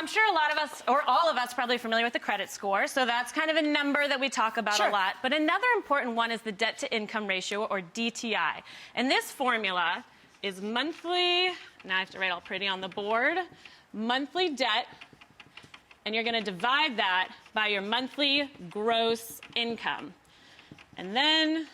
I'm sure a lot of us, or all of us, probably familiar with the credit score. So that's kind of a number that we talk about a lot. But another important one is the debt-to-income ratio, or DTI. And this formula is monthly, now I have to write all pretty on the board, monthly debt, and you're going to divide that by your monthly gross income. And then,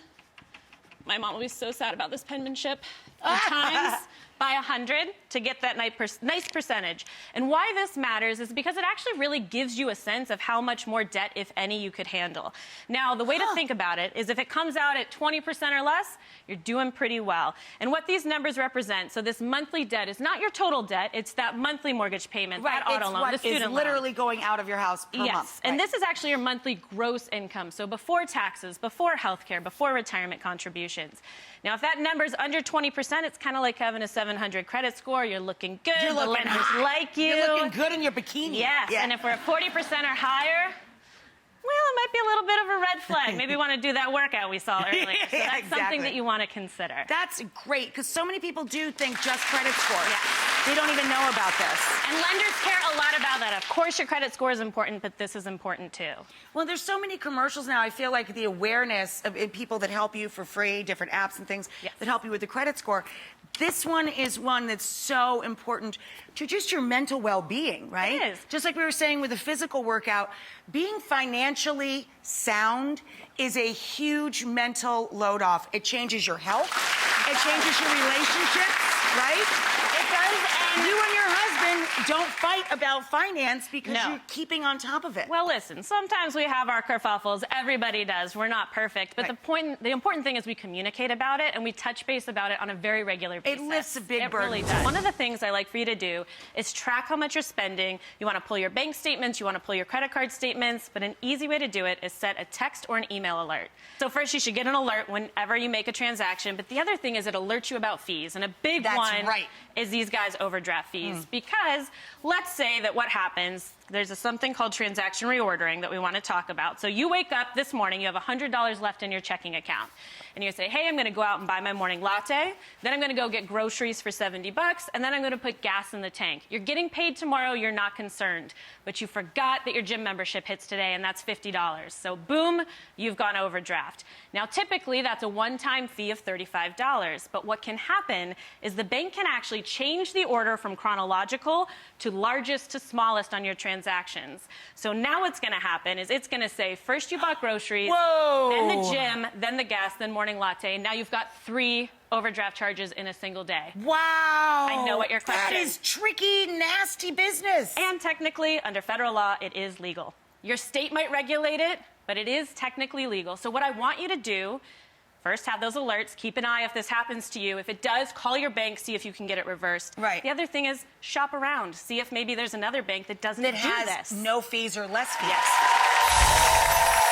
my mom will be so sad about this penmanship, times by 100 to get that nice percentage. And why this matters is because it actually really gives you a sense of how much more debt, if any, you could handle. Now, the way to think about it is if it comes out at 20% or less, you're doing pretty well. And what these numbers represent, so this monthly debt is not your total debt, it's that monthly mortgage payment, that auto loan, the student loan. It's literally going out of your house per month. Yes, and this is actually your monthly gross income, so before taxes, before healthcare, before retirement contributions. Now, if that number's under 20%, it's kind of like having a 700 credit score. You're looking good. You're looking the lenders like you. You're looking good in your bikini. Yes, and if we're at 40% or higher, well, it might be a little bit of a red flag. Maybe you want to do that workout we saw earlier. So that's something that you want to consider. That's great, because so many people do think just credit score. They don't even know about this. And lenders care a lot about that. Of course, your credit score is important, but this is important too. Well, there's so many commercials now. I feel like the awareness of people that help you for free, different apps and things that help you with the credit score. This one is one that's so important to just your mental well-being, right? It is. Just like we were saying with the physical workout, being financially sound is a huge mental load off. It changes your health. It changes your relationships, right? It does. And you and your husband don't fight about finance because you're keeping on top of it. Well, listen, sometimes we have our kerfuffles. Everybody does. We're not perfect. But the important thing is we communicate about it and we touch base about it on a very regular basis. It lifts a big burden. It really does. One of the things I like for you to do is track how much you're spending. You want to pull your bank statements. You want to pull your credit card statements. But an easy way to do it is set a text or an email alert. So first, you should get an alert whenever you make a transaction. But the other thing is it alerts you about fees. And a big one is these guys' overdraft fees. Because let's say that what happens, there's something called transaction reordering that we want to talk about. So you wake up this morning, you have $100 left in your checking account. And you say, hey, I'm going to go out and buy my morning latte. Then I'm going to go get groceries for $70. And then I'm going to put gas in the tank. You're getting paid tomorrow. You're not concerned. But you forgot that your gym membership hits today, and that's $50. So boom, you've gone overdraft. Now, typically, that's a one-time fee of $35. But what can happen is the bank can actually change the order from chronological to largest to smallest on your transactions. So now what's going to happen is it's going to say, first you bought groceries, then the gym, then the gas, then morning latte. Now you've got 3 overdraft charges in a single day. Wow. I know what your question is. That is tricky, nasty business. And technically, under federal law, it is legal. Your state might regulate it, but it is technically legal. So what I want you to do, first, have those alerts. Keep an eye if this happens to you. If it does, call your bank, see if you can get it reversed. Right. The other thing is shop around. See if maybe there's another bank that doesn't do this. That has no fees or less fees. Yes.